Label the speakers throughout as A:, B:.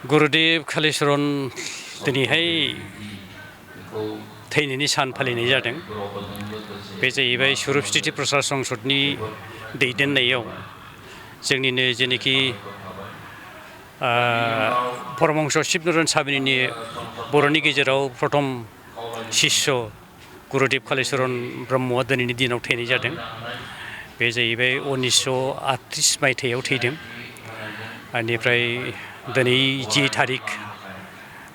A: गुरुदेव कालीचरण दिनैहाय थैनायनि सान फालिनाय जादों। बे जाहैबाय स्वरूप स्थिति प्रसार संसदनि दैदेननायाव जोंनिनो जेनेखि परमहंस शिबनारायण स्वामीनि बर'नि गेजेराव प्रथम शिष्य गुरुदेव कालीचरण ब्रह्मआ दिनैनि दिनाव थैनाय जादों। बे जाहैबाय 1938 मायथाइयाव थैदों। बेनिफ्राय दिनै 10 थारिख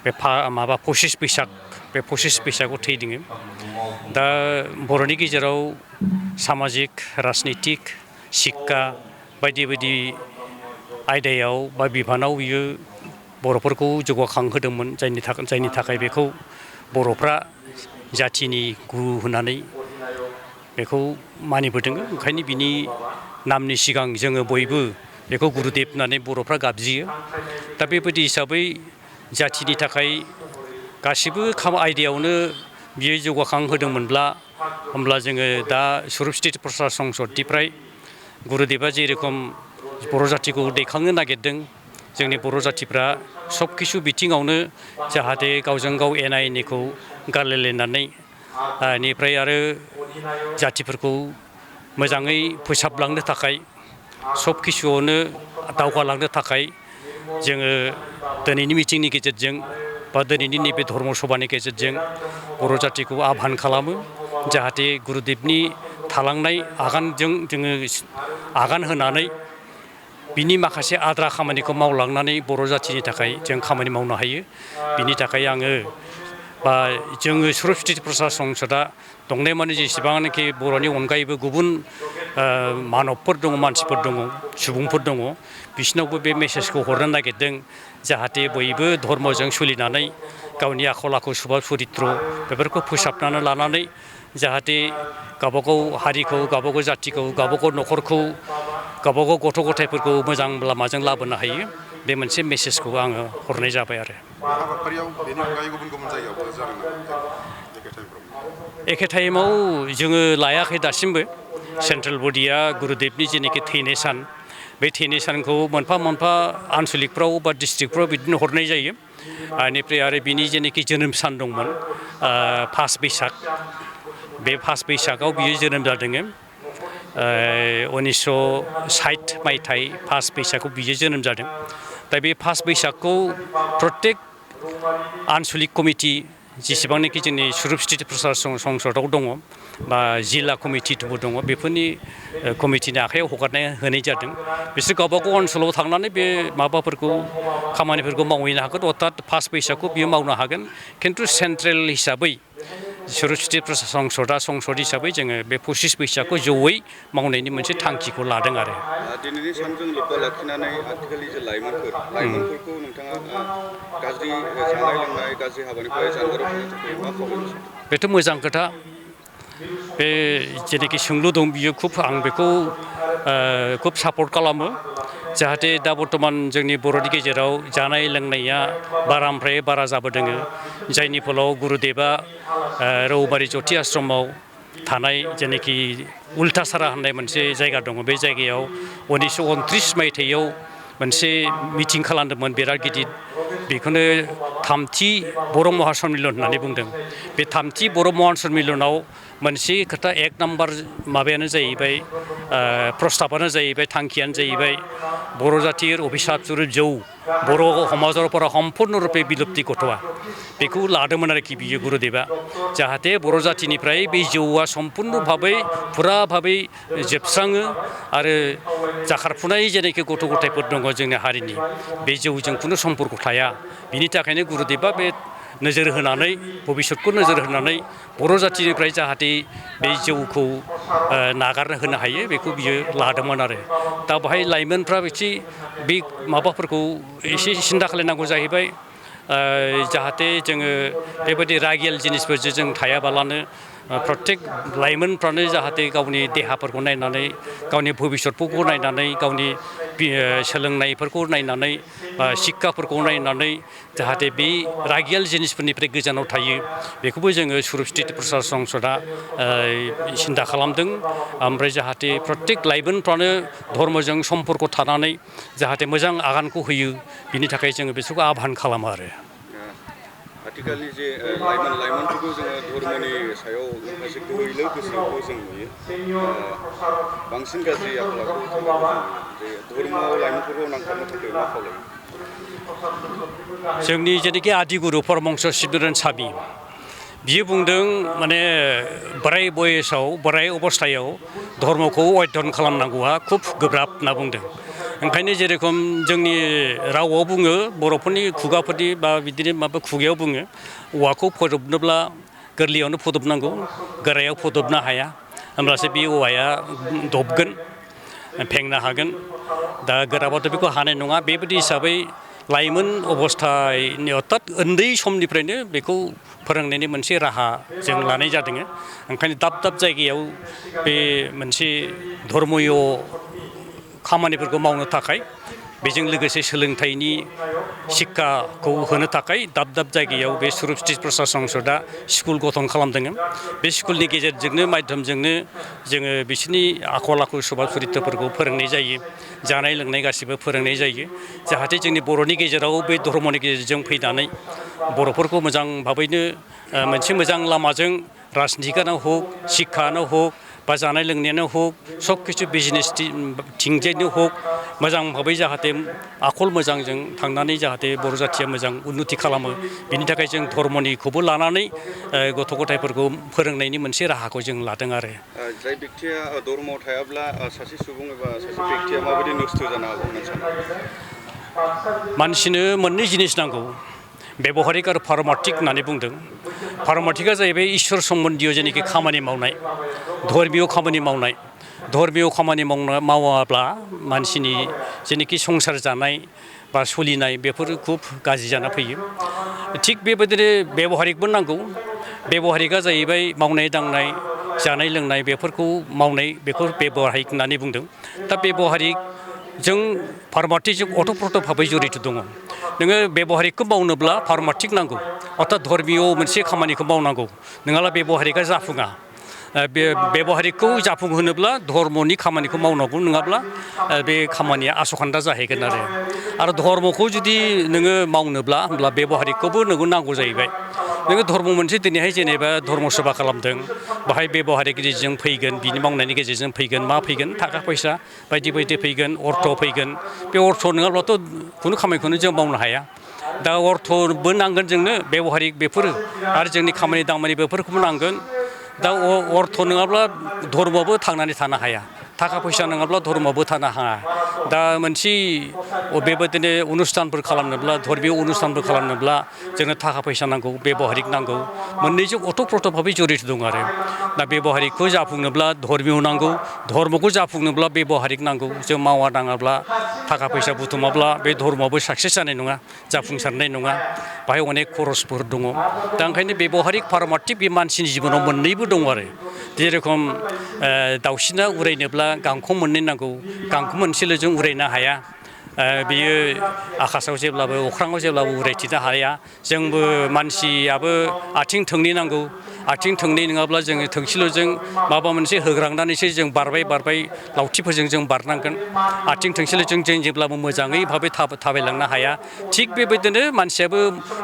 A: बे 25 बैसाग बे 25 बैसागआव थैदों। दा बर'नि गेजेराव सामाजिक राजनितिक शिक्षा बायदि बायदि आयदायाव बा बिफानाव बियो बर'फोरखौ जौगाखांहोदोंमोन। जायनि थाखाय बेखौ बर'फ्रा जाथिनि गुरु होननानै बेखौ मानिबोदों। ओंखायनो बिनि नामनि सिगां जोङो बयबो बेखौ गुरुदेव होननानै बर'फ्रा गाबज्रियो। दा बेबायदि हिसाबै जाथिनि थाखाय गासिबो आयदायावनो बियो जौगाखां होदोंमोनब्ला होमब्ला जोङो दा स्वरूप स्थिति प्रसार संसदनिफ्राय गुरुदेवा जेरेखम बर' जाथिखौ दैखांनो नागिरदों, जोंनि बर' जाथिफ्रा सब किसु बिथिङावनो जाहाथे गावजों गाव एना एनिखौ गारलायलायनानै बेनिफ्राय आरो जातिफोरखौ मोजाङै फोसाबलांनो थाखाय सब किसुआवनो दावगालांनो थाखाय जोङो दिनैनि मिटिंनि गेजेरजों बा दिनैनि नैबे धर्म सभानि गेजेरजों बर' जातिखौ आह्वान खालामो। जाहाथे गुरुदेवनि थालांनाय आगानजों जोङो आगान होनानै बिनि माखासे आद्रा खामानिखौ मावलांनानै बर' जातिनि थाखाय जों खामानि मावनो हायो। बिनि थाखाय आङो बा जोङो स्वरूप स्थिति प्रसार संसदआ दंनायमानि जेसेबांनाखि बर'नि अनगायैबो गुबुन मानबफोर दङ, मानसिफोर दङ, सुबुंफोर दङ, बिसोरनावबो बे मेसेजखौ हरनो नागिरदों। जाहाथे बयबो धर्मजों सोलिनानै गावनि आखल आखु सुभाब सरित्र बेफोरखौ फोसाबनानै लानानै जाहाथे गावबागाव हारिखौ, गावबागाव जातिखौ, गावबागाव न'खरखौ, गावबागाव गथ' गथायफोरखौ मोजां लामाजों लाबोनो हायो। बे मोनसे मेसेजखौ आङो हरनाय जाबाय आरो।
B: हाबाफारियाव बेनि अनगायै गुबुन गुबुन जायगायावबो जादों एखे टाइमफ्राव?
A: एखे टाइमाव जोङो लायाखै दासिमबो। सेन्ट्रेल बडिया गुरुदेबनि जेनोखि थैनाय सान, बे थैनाय सानखौ मोनफा मोनफा आनसलिकफ्राव बा डिस्ट्रिक्टफ्राव बिदिनो हरनाय जायो। बेनिफ्राय आरो बिनि जेनोखि जोनोम सान दंमोन 5 बैसाग, बे 5 बैसागआव बियो जोनोम जादों। 1960 मायथाइ 5 बैसागआव बियो जोनोम जादों। दा बे 5 बैसागखौ प्रत्येक आनसलिक कमिटि जेसेबांनाखि जोंनि स्वरूप स्थिति प्रसार संसदआव दङ बा जिल्ला कमिटिबो दङ, बेफोरनि कमिटिनि आखायाव हगारना होनाय जादों। बिसोर गावबागाव ओनसोलाव थांनानै बे माबाफोरखौ खामानिफोरखौ मावहैनो हागोन। अर्थात 5 बैसागखौ बियो मावनो हागोन। खिन्थु सेन्ट्रेल हिसाबै स्वरूप स्थिति प्रसार संसद हिसाबै जोङो बे 25 बैसागखौ जयै मावनायनि मोनसे थांखिखौ लादों आरो।
B: दिनैनि सानजों लोब्बा लाखिनानै आथिखालनि जे लाइमोनफोरखौ नोंथाङा गाज्रि जानाय लोंनाय, गाज्रि हाबानिफ्राय जानगाराव थानो थाखाय मा खावलायनो सानो?
A: बेथ' मोजां खोथा। बे जेनोखि सोंलु दं बियो आं बेखौ खुब सापर्ट खालामो। जाहाथे दा बर्थमान जोंनि बर'नि गेजेराव जानाय लोंनाया बारानिफ्राय बारा जाबोदों। जायनि फलाव गुरुदेबआ रौबारि जथि आश्रमाव थानाय जेनोखि उल्थासारा होननाय मोनसे जायगा दङ, बे जायगायाव 1929 मायथाइयाव मोनसे मिटिं खालामदोंमोन बिराद गिदिर। बेखौनो थामथि बर' महासम्मिलन होननानै बुंदों। बे थामथि बर' महासम्मिलनाव मोनसे खोथा 1 नाम्बार माबायानो जाहैबाय, प्रस्ताबानो जाहैबाय, थांखियानो जाहैबाय बर' जातिर अभिशाप स्वरूप जौ बर' समाजर পৰা সম্পূৰ্ণৰূপে বিলুপ্তি घटवा। बेखौ लादोंमोन आरोखि बियो गुरुदेबआ। जाहाथे बर' जातिनिफ्राय बे जौआ सम्पुर्ण भाबै फुरा भाबै जोबस्राङो आरो जाखारफुनाय जेनोखि गथ' गथायफोर दङ जोंनि हारिनि, बे जौजों खुनु सम्पर्क थाया। बिनि थाखायनो गुरुदेबआ बे नोजोर होनानै, भबिसतखौ नोजोर होनानै बर' जातिनिफ्राय जाहाथे बे जौखौ नागारनो होनो हायो, बेखौ बियो लादोंमोन आरो। दा बेहाय लाइमोनफ्रा एसे बे माबाफोरखौ एसे सिन्था खालामनांगौ जाहैबाय। जाहाथे जोङो बेबायदि रागियेल जिनिसफोरजों जों थायाबालानो प्रत्येक लाइमोनफ्रानो जाहाथे गावनि देहाफोरखौ नायनानै, गावनि भबिसतफोरखौ नायनानै, गावनि सोलोंनायफोरखौ नायनानै बा शिक्षाफोरखौ नायनानै जाहाथे बे रागियाल जिनिसफोरनिफ्राय गोजानाव थायो बेखौबो जोङो सुरुप स्थिति प्रसार संसदआ सिन्था खालामदों ओमफ्राय जाहाथे प्रत्येक लाइमोनफ्रानो धर्मजों सम्पर्क थानानै जाहाथे मोजां आगानखौ होयो बिनि थाखाय जोङो बिसोरखौ आह्वान खालामो आरो
B: आथिखालनि जे लाइमोनफोरखौ जोङो धर्मनि सायाव माखासे गोहैलो गोसोखौ जों नुयो बांसिन गाज्रि आखल आखु जे धर्मआव लाइमोनफोरखौ नांथाबनो थाखाय मा खालामो
A: जोंनि जेनाखि आदिगुरु परमहंस शिबनारायण साबि बियो बुंदों माने बोराय बयसाव बोराय अबस्थायाव धर्मखौ अध्ययन खालामनांगौआ खुब गोब्राब होनना बुंदों ओंखायनो जेरेखम जोंनि रावआव बुङो बर'फोरनि खुगाफोरनि बा बिदिनो माबा खुगायाव बुङो औवाखौ फोदबनोब्ला गोरलैयावनो फोदबनांगौ गोरायाव फोदबनो हाया होमब्लासो बे औवाया दबगोन फेंनो हागोन दा गोराबाथ' बेखौ हानाय नङा बेबायदि हिसाबै लाइमोन अबस्थानि अर्थात उन्दै समनिफ्रायनो बेखौ फोरोंनायनि मोनसे राहा जों लानाय जादों ओंखायनो दाब दाब जायगायाव बे मोनसे धर्मय खामानिफोरखौ मावनो थाखाय बेजों लोगोसे सोलोंथाइनि शिक्षाखौ होनो थाखाय दाब दाब जायगायाव बे सुरुप स्थिति प्रसार संसदआ स्कुल गठन खालामदों बे स्कुलनि गेजेरजोंनो माध्यमजोंनो जोङो बिसोरनि आखल आखु सभाब चरित्रफोरखौ फोरोंनाय जायो जानाय लोंनाय गासिबो फोरोंनाय जायो जाहाथे जोंनि बर'नि गेजेराव बे धर्मनि गेजेरजों फैनानै बर'फोरखौ मोजां भाबैनो मोनसे मोजां लामाजों राजनितिकानो हक शिक्षानो हक बा जानाय लोंनायानो हक सब किछु बिजनेस थिंजायनो हक मोजां भाबै जाहाथे आखल मोजांजों थांनानै जाहाथे बर' जाथिया मोजां उन्नति खालामो बिनि थाखाय जों धर्मनिखौबो लानानै गथ' गथायफोरखौ फोरोंनायनि मोनसे राहाखौ जों लादों आरो
B: जाय बेक्तिया धर्मआव थायाब्ला सासे सुबुं एबा सासे बेक्तिया माबायदि नस्थ' जानो हागौ होनना सानो
A: मानसिनो मोननै जिनिस नांगौ बेबहारिक आरो पारमार्थिक होननानै बुंदों पारमार्थिकआ जाहैबाय इसोर सम्बन्धीय जेनाखि खामानि मावनाय धर्मीय खामानि मावनाय धर्मीय खामानि मावाब्ला मानसिनि जेनाखि संसार जानाय बा सोलिनाय बेफोर खुब गाज्रि जाना फैयो थिग बेबायदिनो बेबहारिकबो नांगौ बेबहारिकआ जाहैबाय मावनाय दांनाय जानाय लोंनाय बेफोरखौ मावनाय बेखौ बेबहारिक होननानै बुंदों दा बेबहारिकजों पारमार्थिकजों अतप्रोत भाबै जड़ित दङ नोङो बेबहारिकखौ मावनोब्ला पारमार्थिक नांगौ अर्थात धर्मीय मोनसे खामानिखौ मावनांगौ नङाब्ला बेबहारिकआ जाफुङा बे बेबहारिकखौ जाफुंहोनोब्ला धर्मनि खामानिखौ मावनांगौ नङाब्ला बे खामानिया आसखान्दा जाहैगोन आरो धर्मखौ जुदि नोङो मावनोब्ला होमब्ला बेबहारिकखौबो नोङो नांगौ जाहैबाय नोङो धर्म मोनसे दिनैहाय जेनेबा धर्म सभा खालामदों बाहाय बेबहारिक गेजेरजों फैगोन बिनि मावनायनि गेजेरजों फैगोन मा फैगोन थाखा फैसा बायदि बायदि फैगोन अर्थ फैगोन बे अर्थ नङाब्लाथ' खुनु खामानिखौनो जों मावनो हाया दा अर्थबो नांगोन जोंनो बेबहारिक बेफोरो आरो जोंनि खामानि दामानि बेफोरखौबो नांगोन दा अर्थ नङाब्ला धर्मआबो थांनानै थानो हाया थाखा फैसा नङाब्ला धर्मआबो थानो हाया दा मोनसे बेबायदिनो अनुष्ठानफोर खालामनोब्ला धर्मीय अनुष्ठानफोर खालामनोब्ला जोंनो थाखा फैसा नांगौ बेबहारिक नांगौ मोननैजों अतप्रोत भाबै जड़ित दं आरो दा बेबहारिकखौ जाफुंनोब्ला धर्मीय नांगौ धर्मखौ जाफुंनोब्ला बेबहारिक नांगौ जों मावा दाङाब्ला थाखा फैसा बुथुमाब्ला बे धर्मआबो साक्सेस जानाय नङा जाफुंसारनाय नङा बाहाय अनेक खरसफोर दङ दा ओंखायनो बेबहारिक पारमार्थिक बे मानसिनि जिबनाव मोननैबो दङ आरो जेरेखम दाउसिना उरायनोब्ला गांखं मोननै नांगौ गांखं मोनसेल' जों उरायनो हाया बियो आकाशाव जेब्लाबो अख्राङाव जेब्लाबो उरायथिनो हाया जोंबो मानसियाबो आथिं थोंनै नांगौ आथिं थोंनै नङाब्ला जोङो थोंसेल'जों माबा मोनसे होग्रांनानैसो जों बारबाय लावथिफोरजों जों बारनांगोन आथिं थोंसेल'जों जों जेब्लाबो मोजाङै भाबै थाबायलांनो हाया थिग बेबायदिनो मानसियाबो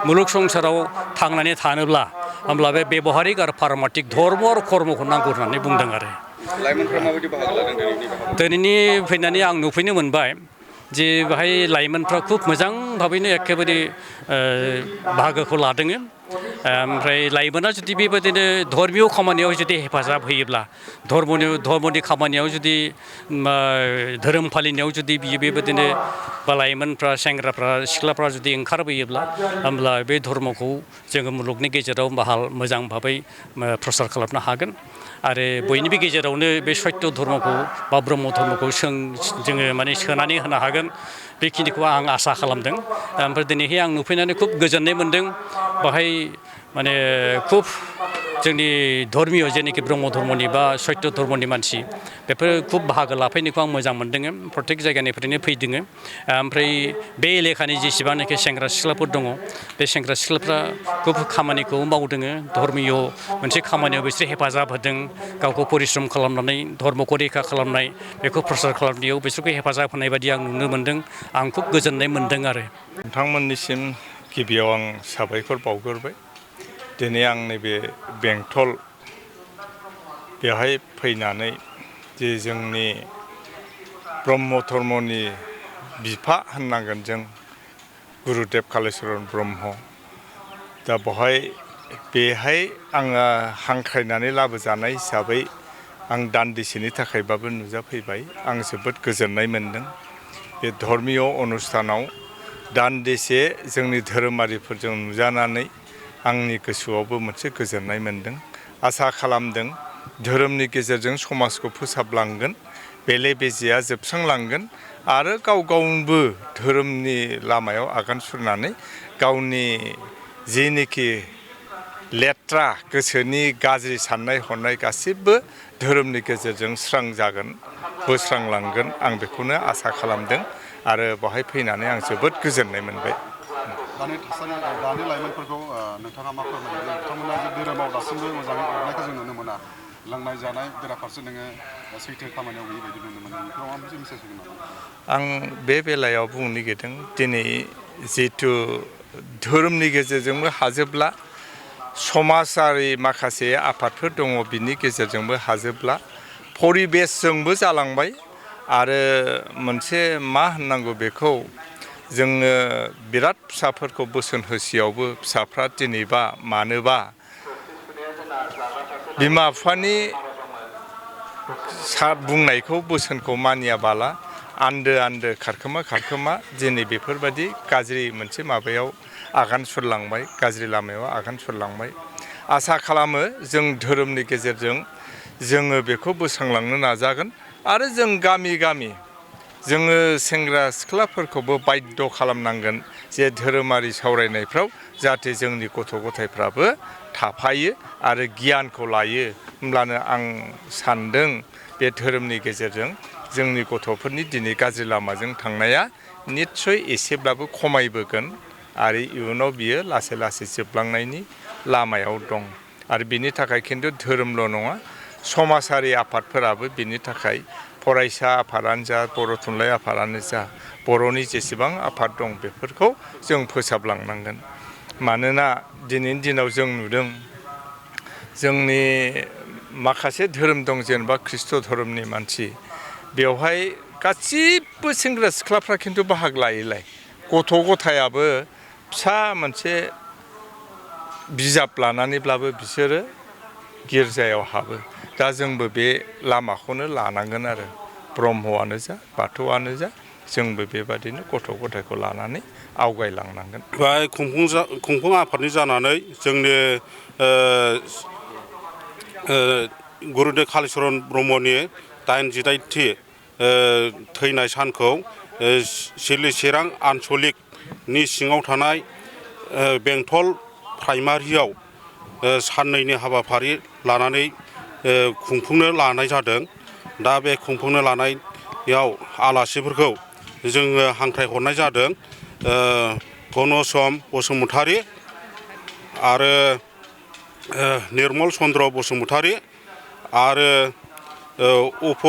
A: मुलुग संसाराव थांनानै थानोब्ला होमब्ला बे बेबहारिक आरो पारमार्थिक धर्म आरो कर्मखौ नांगौ होननानै बुंदों आरो
B: लाइमोनफ्रा माबायदि बाहागो लादों
A: दिनैनि फैनानै आं नुफैनो मोनबाय जे बाहाय लाइमोनफ्रा खुब मोजां भाबैनो एखेबारे बाहागोखौ लादों ओमफ्राय लाइमोना जुदि बेबायदिनो धर्मीय खामानियाव जुदि हेफाजाब होयोब्ला धर्मनि खामानियाव जुदि धोरोम फालिनायाव जुदि बियो बेबायदिनो बा लाइमोनफ्रा सेंग्राफ्रा सिख्लाफ्रा जुदि ओंखारबोयोब्ला होमब्ला बे धर्मखौ जोङो मुलुगनि गेजेराव मोजां भाबै प्रसार खालामनो हागोन आरो बयनिबो गेजेरावनो बे सत्य धर्मखौ बा ब्रह्म धर्मखौ जोङो माने सोनानै होनो हागोन बेखिनिखौ आं आसा खालामदों ओमफ्राय दिनैहाय आं नुफैनानै खुब गोजोननाय मोनदों बाहाय माने खुब जोंनि धर्मीय जेनाखि ब्रह्म धर्मनि बा सत्य धर्मनि मानसि बेफोर खुब बाहागो लाफैनायखौ आं मोजां मोनदों प्रत्येक जायगानिफ्रायनो फैदों ओमफ्राय बे एलेकानि जेसेबांनाखि सेंग्रा सिख्लाफोर दङ बे सेंग्रा सिख्लाफ्रा खुब खामानिखौ मावदों धर्मीय मोनसे खामानियाव बिसोर हेफाजाब होदों गावखौ परिश्रम खालामनानै धर्मखौ रैखा खालामनाय बेखौ प्रसार खालामनायाव बिसोरखौ हेफाजाब होनाय बायदि आं नुनो मोनदों आं खुब गोजोननाय मोनदों आरो
C: नोंथांमोननिसिम गिबियाव आं साबायखर बावग्रोबाय दिनै आं नैबे बेंटल बेवहाय फैनानै जे जोंनि ब्रह्म धर्मनि बिफा होननांगोन जों गुरुदेब कालिचरन ब्रह्म दा बेहाय आङो हांख्रायनानै लाबोजानाय हिसाबै आं दान्दिसेनि थाखायबाबो नुजाफैबाय आं जोबोद गोजोननाय मोनदों बे धर्मीय अनुष्ठानाव दान्दिसे जोंनि धोरोमारिफोरजों नुजानानै आंनि गोसोआवबो मोनसे गोजोननाय मोनदों आसा खालामदों धोरोमनि गेजेरजों समाजखौ फोसाबलांगोन बेले बेजेया जोबस्रांलांगोन आरो गाव गावबो धोरोमनि लामायाव आगान सुरनानै गावनि जेनोखि लेथ्रा गोसोनि गाज्रि साननाय हनाय गासिबो धोरोमनि गेजेरजों स्रां जागोन बोस्रांलांगोन आं बेखौनो आसा खालामदों आरो बेवहाय फैनानै आं जोबोद गोजोननाय मोनबाय
D: दानि लाइमोनफोरखौ नोंथाङा मा फोरमायो बिथांमोना जे धोरोमाव दासिमबो मोजाङै अरनायखौ जों नुनो मोना लोंनाय जानाय बेराफारसे नोङो सैथो खामानियाव गैयै बायदि नुनो मोनो बेखौ माबा मोनसे मेसेज होगोन नामा
C: आं बे बेलायाव बुंनो नागिरदों दिनै जिहेथु धोरोमनि गेजेरजोंबो हाजोब्ला समाजारि माखासे आफादफोर दङ बिनि गेजेरजोंबो हाजोब्ला परिबेसजोंबो जालांबाय आरो मोनसे मा होननांगौ बेखौ जोङो बिराद फिसाफोरखौ बोसोन होसेयावबो फिसाफ्रा दिनैबा मानोबा बिमा बिफानि बुंनायखौ बोसोनखौ मानियाबाला आन्दो खारखोमा दिनै बेफोरबायदि गाज्रि मोनसे माबायाव आगान सुरलांबाय गाज्रि लामायाव आगान सुरलांबाय आसा खालामो जों धोरोमनि गेजेरजों जोङो बेखौ बोस्रांलांनो नाजागोन आरो जों गामि जोङो सेंग्रा सिख्लाफोरखौबो बाध्य खालामनांगोन जे धोरोमारि सावरायनायफ्राव जाहाथे जोंनि गथ' गथायफ्राबो थाफायो आरो गियानखौ लायो होमब्लानो आं सानदों बे धोरोमनि गेजेरजों जोंनि गथ'फोरनि दिनै गाज्रि लामाजों थांनाया निस्सय एसेब्लाबो खमायबोगोन आरो इयुनाव बियो लासै लासै जोबलांनायनि लामायाव दं आरो बिनि थाखाय खिन्थु धोरोमल' नङा समाजारि आफादफोराबो बिनि थाखाय फरायसा आफादानो जा बर' थुनलाइ आफादानो जा बर'नि जेसेबां आफाद दं बेफोरखौ जों फोसाबलांनांगोन मानोना दिनैनि दिनाव जों नुदों जोंनि माखासे धोरोम दं जेनेबा ख्रिस्ट' धोरोमनि मानसि बेवहाय गासिबो सेंग्रा सिख्लाफ्रा खिन्थु बाहागो लायोलाय गथ' गथायाबो फिसा मोनसे बिजाब लानानैब्लाबो बिसोरो गिर्जायाव हाबो दा जोंबो बे लामाखौनो लानांगोन आरो ब्रह्मआनो जा बाथौआनो जा जोंबो बेबादिनो गथ' गथायखौ लानानै आवगायलांनांगोन
E: बेहाय खुंफुं आफादनि जानानै जोंनि गुरुदेब कालिचरन ब्रह्मनि 88थि थैनाय सानखौ सिरलि-चिरां आन्सलिकनि सिङाव थानाय बेंटल प्राइमारियाव साननैनि हाबाफारि लानानै खुंफुंनो लानाय जादों दा बे खुंफुंनो लानायाव आलासिफोरखौ जोङो हांख्राय हरनाय जादों घनसम बसुमतारी आरो निर्मल चन्द्र बसुमतारी आरो उप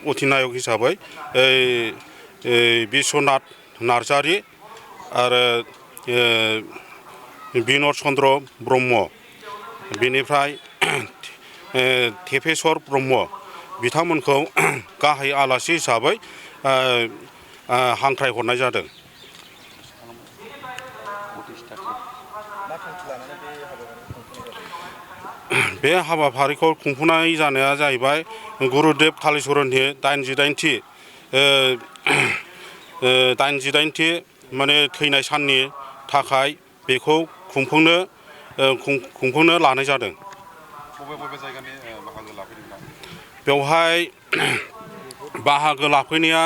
E: अधिनायक हिसाबै बिश्वनाथ नार्जारी आरो बिनद चन्द्र ब्रह्म बेनिफ्राय टेपेस्वर ब्रह्म बिथांमोनखौ गाहाय आलासि हिसाबै हांख्राय हरनाय जादों बे हाबाफारिखौ खुंफुंनाय जानाया जाहैबाय गुरुदेब कालिचरननि 88थि माने थैनाय साननि थाखाय बेखौ खुंफुंनो लानाय जादों बेवहाय बाहागो लाफैनाया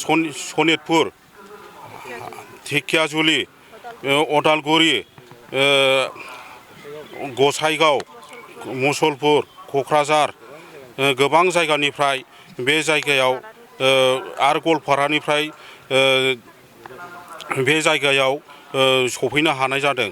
E: सनितपुर धेकियाजुलि अदालगुरि गसाइगाव, मुसलपुर, क'क्राझार गोबां जायगानिफ्राय बे जायगायाव आरो गवालपारानिफ्राय बे जायगायाव सफैनो हानाय जादों।